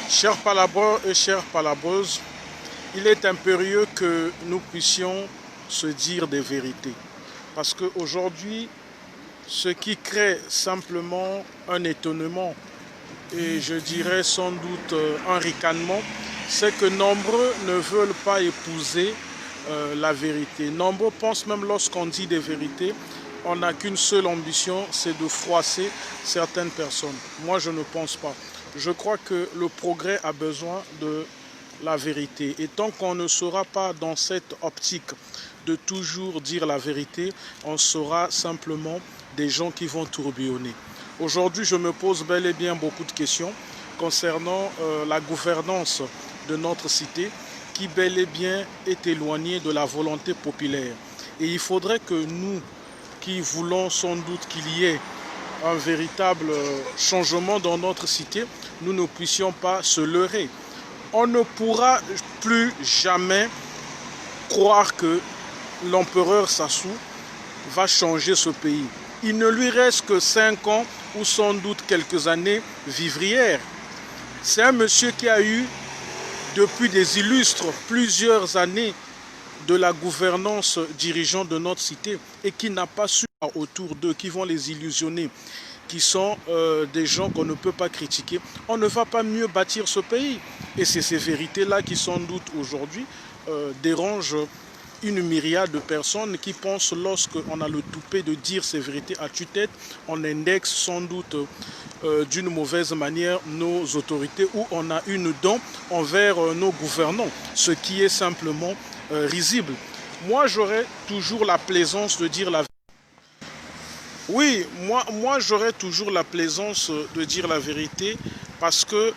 Chers palabres et chères palabreuses, il est impérieux que nous puissions se dire des vérités. Parce qu'aujourd'hui, ce qui crée simplement un étonnement et je dirais sans doute un ricanement, c'est que nombreux ne veulent pas épouser la vérité. Nombreux pensent même lorsqu'on dit des vérités, on n'a qu'une seule ambition, c'est de froisser certaines personnes. Moi, je ne pense pas. Je crois que le progrès a besoin de la vérité. Et tant qu'on ne sera pas dans cette optique de toujours dire la vérité, on sera simplement des gens qui vont tourbillonner. Aujourd'hui, je me pose bel et bien beaucoup de questions concernant la gouvernance de notre cité qui bel et bien est éloignée de la volonté populaire. Et il faudrait que nous, qui voulons sans doute qu'il y ait un véritable changement dans notre cité, nous ne puissions pas se leurrer. On ne pourra plus jamais croire que l'empereur Sassou va changer ce pays. Il ne lui reste que 5 ans ou sans doute quelques années vivrières. C'est un monsieur qui a eu, depuis des illustres, plusieurs années de la gouvernance dirigeante de notre cité et qui n'a pas su autour d'eux, qui vont les illusionner, qui sont des gens qu'on ne peut pas critiquer. On ne va pas mieux bâtir ce pays. Et c'est ces vérités-là qui, sans doute, aujourd'hui, dérangent une myriade de personnes qui pensent lorsqu'on a le toupet de dire ces vérités à tue-tête, on indexe sans doute d'une mauvaise manière nos autorités ou on a une dent envers nos gouvernants, ce qui est simplement risible. Moi, j'aurais toujours la plaisance de dire la vérité. Oui, moi j'aurais toujours la plaisance de dire la vérité parce que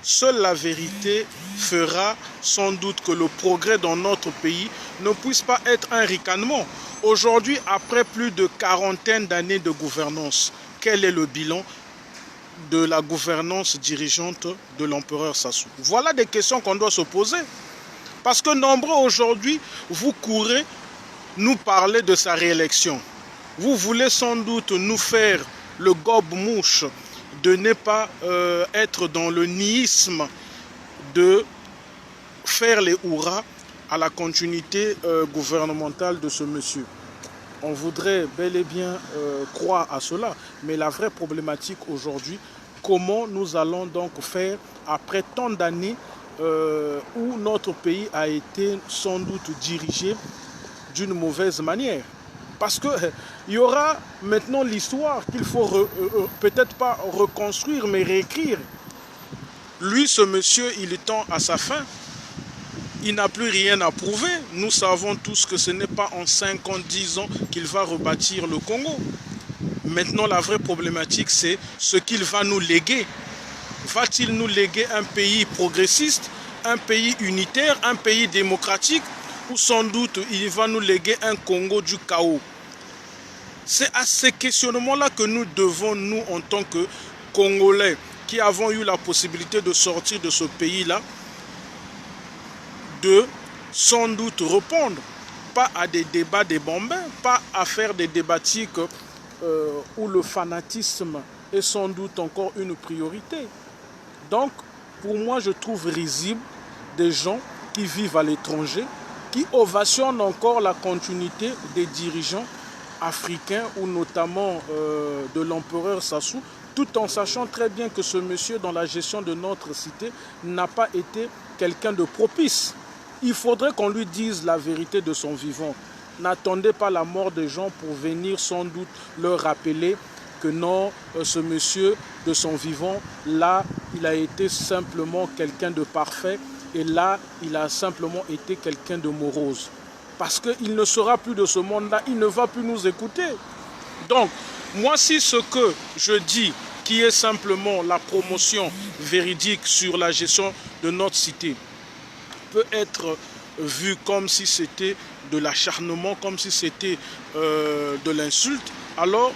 seule la vérité fera sans doute que le progrès dans notre pays ne puisse pas être un ricanement. Aujourd'hui, après plus de quarantaine d'années de gouvernance, quel est le bilan de la gouvernance dirigeante de l'empereur Sassou? Voilà des questions qu'on doit se poser. Parce que nombreux aujourd'hui, vous courez nous parler de sa réélection. Vous voulez sans doute nous faire le gobe-mouche de ne pas être dans le nihisme de faire les hurrahs à la continuité gouvernementale de ce monsieur. On voudrait bel et bien croire à cela, mais la vraie problématique aujourd'hui, comment nous allons donc faire après tant d'années où notre pays a été sans doute dirigé d'une mauvaise manière? Parce qu'il y aura maintenant l'histoire qu'il faut peut-être pas reconstruire, mais réécrire. Lui, ce monsieur, il tend à sa fin. Il n'a plus rien à prouver. Nous savons tous que ce n'est pas en 5 ans, 10 ans qu'il va rebâtir le Congo. Maintenant, la vraie problématique, c'est ce qu'il va nous léguer. Va-t-il nous léguer un pays progressiste, un pays unitaire, un pays démocratique, ou sans doute il va nous léguer un Congo du chaos? C'est à ces questionnements-là que nous devons, nous, en tant que Congolais, qui avons eu la possibilité de sortir de ce pays-là, de sans doute répondre, pas à des débats des bambins, pas à faire des débatiques où le fanatisme est sans doute encore une priorité. Donc, pour moi, je trouve risible des gens qui vivent à l'étranger, qui ovationnent encore la continuité des dirigeants africains ou notamment de l'empereur Sassou, tout en sachant très bien que ce monsieur, dans la gestion de notre cité, n'a pas été quelqu'un de propice. Il faudrait qu'on lui dise la vérité de son vivant. N'attendez pas la mort des gens pour venir sans doute leur rappeler que non, ce monsieur, de son vivant, là, il a été simplement quelqu'un de parfait et là, il a simplement été quelqu'un de morose. Parce qu'il ne sera plus de ce monde-là, il ne va plus nous écouter. Donc, moi, si ce que je dis, qui est simplement la promotion véridique sur la gestion de notre cité, peut être vu comme si c'était de l'acharnement, comme si c'était de l'insulte, alors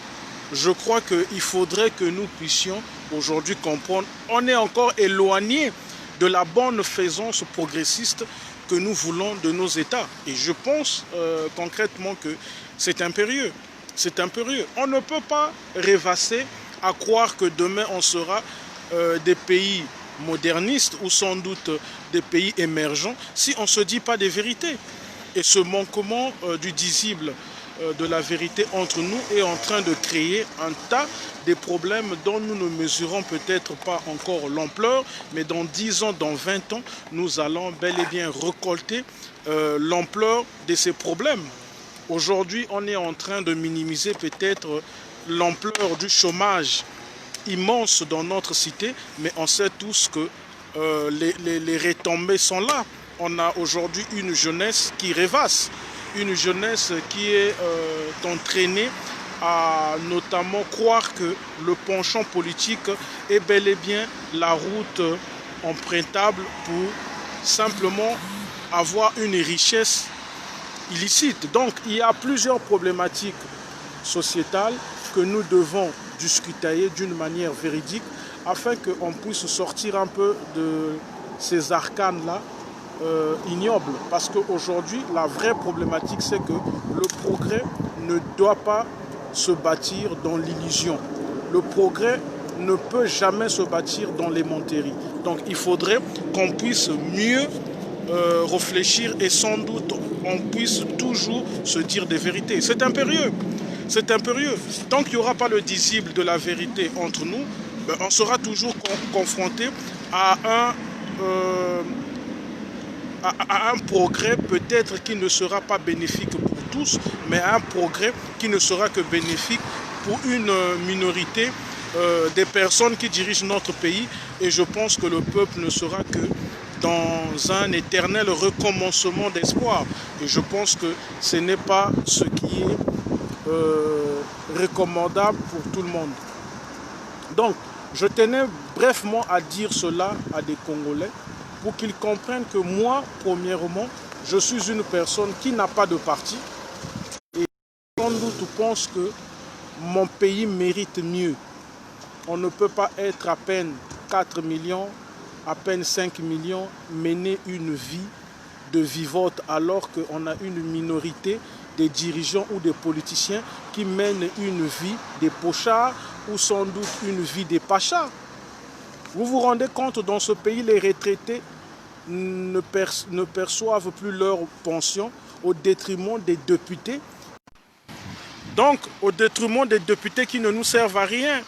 je crois qu'il faudrait que nous puissions aujourd'hui comprendre, on est encore éloigné de la bonne faisance progressiste que nous voulons de nos États. Et je pense concrètement que c'est impérieux. C'est impérieux. On ne peut pas rêvasser à croire que demain on sera des pays modernistes ou sans doute des pays émergents si on ne se dit pas des vérités. Et ce manquement du visible de la vérité entre nous est en train de créer un tas de problèmes dont nous ne mesurons peut-être pas encore l'ampleur, mais dans 10 ans, dans 20 ans, nous allons bel et bien récolter l'ampleur de ces problèmes. Aujourd'hui, on est en train de minimiser peut-être l'ampleur du chômage immense dans notre cité, mais on sait tous que les retombées sont là. On a aujourd'hui une jeunesse qui rêvasse, une jeunesse qui est entraînée à notamment croire que le penchant politique est bel et bien la route empruntable pour simplement avoir une richesse illicite. Donc il y a plusieurs problématiques sociétales que nous devons discuter d'une manière véridique afin qu'on puisse sortir un peu de ces arcanes-là ignobles. Parce qu'aujourd'hui, la vraie problématique, c'est que le progrès ne doit pas se bâtir dans l'illusion. Le progrès ne peut jamais se bâtir dans les menteries. Donc il faudrait qu'on puisse mieux réfléchir et sans doute on puisse toujours se dire des vérités. C'est impérieux. C'est impérieux. Tant qu'il n'y aura pas le visible de la vérité entre nous, on sera toujours confronté à un progrès peut-être qui ne sera pas bénéfique pour tous, mais un progrès qui ne sera que bénéfique pour une minorité des personnes qui dirigent notre pays. Et je pense que le peuple ne sera que dans un éternel recommencement d'espoir. Et je pense que ce n'est pas ce qui est recommandable pour tout le monde. Donc, je tenais brièvement à dire cela à des Congolais pour qu'ils comprennent que moi, premièrement, je suis une personne qui n'a pas de parti et sans doute pense que mon pays mérite mieux. On ne peut pas être à peine 4 millions, à peine 5 millions, mener une vie de vivote alors qu'on a une minorité des dirigeants ou des politiciens qui mènent une vie des pochards ou sans doute une vie des pachas. Vous vous rendez compte, dans ce pays, les retraités ne perçoivent plus leur pension au détriment des députés. Donc, au détriment des députés qui ne nous servent à rien.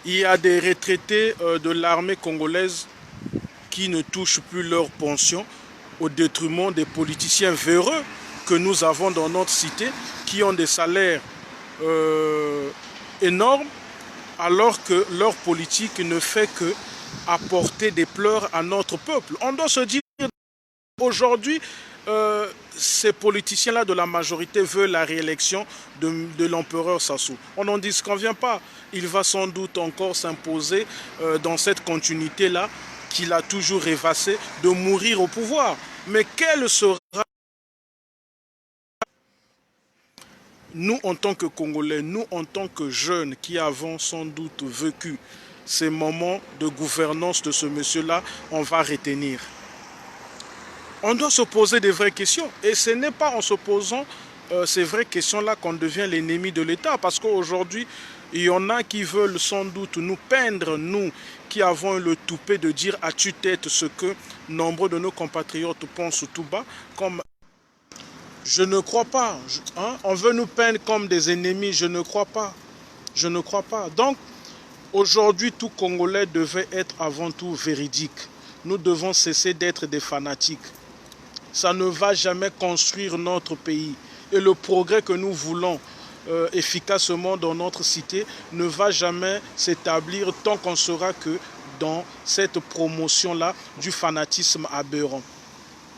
Il y a des retraités de l'armée congolaise qui ne touchent plus leur pension au détriment des politiciens véreux que nous avons dans notre cité, qui ont des salaires énormes, alors que leur politique ne fait que apporter des pleurs à notre peuple. On doit se dire, aujourd'hui, ces politiciens-là de la majorité veulent la réélection de l'empereur Sassou. On n'en disconvient pas. Il va sans doute encore s'imposer dans cette continuité-là qu'il a toujours rêvassé de mourir au pouvoir. Mais quelle sera... Nous, en tant que Congolais, nous, en tant que jeunes qui avons sans doute vécu ces moments de gouvernance de ce monsieur-là, on va retenir. On doit se poser des vraies questions. Et ce n'est pas en se posant ces vraies questions-là qu'on devient l'ennemi de l'État. Parce qu'aujourd'hui, il y en a qui veulent sans doute nous peindre, nous qui avons le toupet de dire à tue-tête ce que nombreux de nos compatriotes pensent tout bas, comme... Je ne crois pas. On veut nous peindre comme des ennemis. Je ne crois pas. Je ne crois pas. Donc, aujourd'hui, tout Congolais devait être avant tout véridique. Nous devons cesser d'être des fanatiques. Ça ne va jamais construire notre pays. Et le progrès que nous voulons efficacement dans notre cité ne va jamais s'établir tant qu'on sera que dans cette promotion-là du fanatisme aberrant.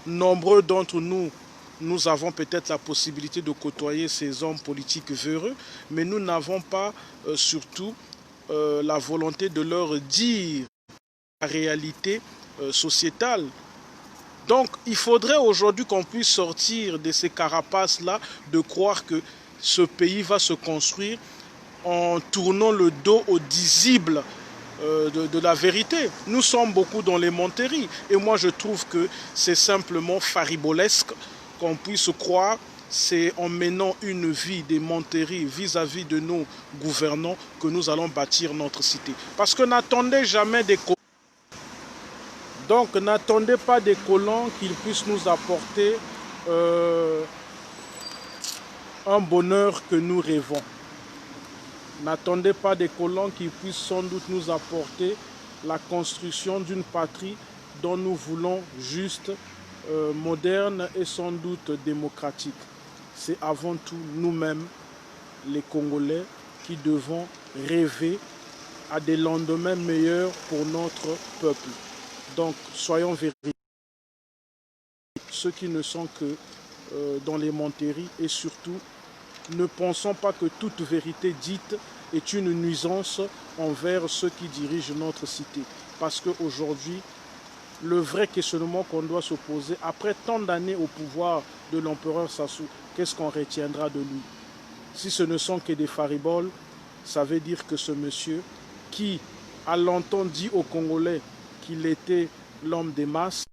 Nombreux d'entre nous, nous avons peut-être la possibilité de côtoyer ces hommes politiques véreux, mais nous n'avons pas surtout la volonté de leur dire la réalité sociétale. Donc il faudrait aujourd'hui qu'on puisse sortir de ces carapaces-là, de croire que ce pays va se construire en tournant le dos au visible de la vérité. Nous sommes beaucoup dans les menteries et moi je trouve que c'est simplement faribolesque qu'on puisse croire, c'est en menant une vie des menteries vis-à-vis de nos gouvernants que nous allons bâtir notre cité. Parce que n'attendez jamais des Donc n'attendez pas des colons qu'ils puissent nous apporter un bonheur que nous rêvons. N'attendez pas des colons qui puissent sans doute nous apporter la construction d'une patrie dont nous voulons juste moderne et sans doute démocratique. C'est avant tout nous-mêmes, les Congolais, qui devons rêver à des lendemains meilleurs pour notre peuple. Donc, soyons véritables, ceux qui ne sont que dans les menteries et surtout, ne pensons pas que toute vérité dite est une nuisance envers ceux qui dirigent notre cité. Parce qu'aujourd'hui, le vrai questionnement qu'on doit se poser, après tant d'années au pouvoir de l'empereur Sassou, qu'est-ce qu'on retiendra de lui? Si ce ne sont que des fariboles, ça veut dire que ce monsieur, qui a longtemps dit aux Congolais qu'il était l'homme des masses,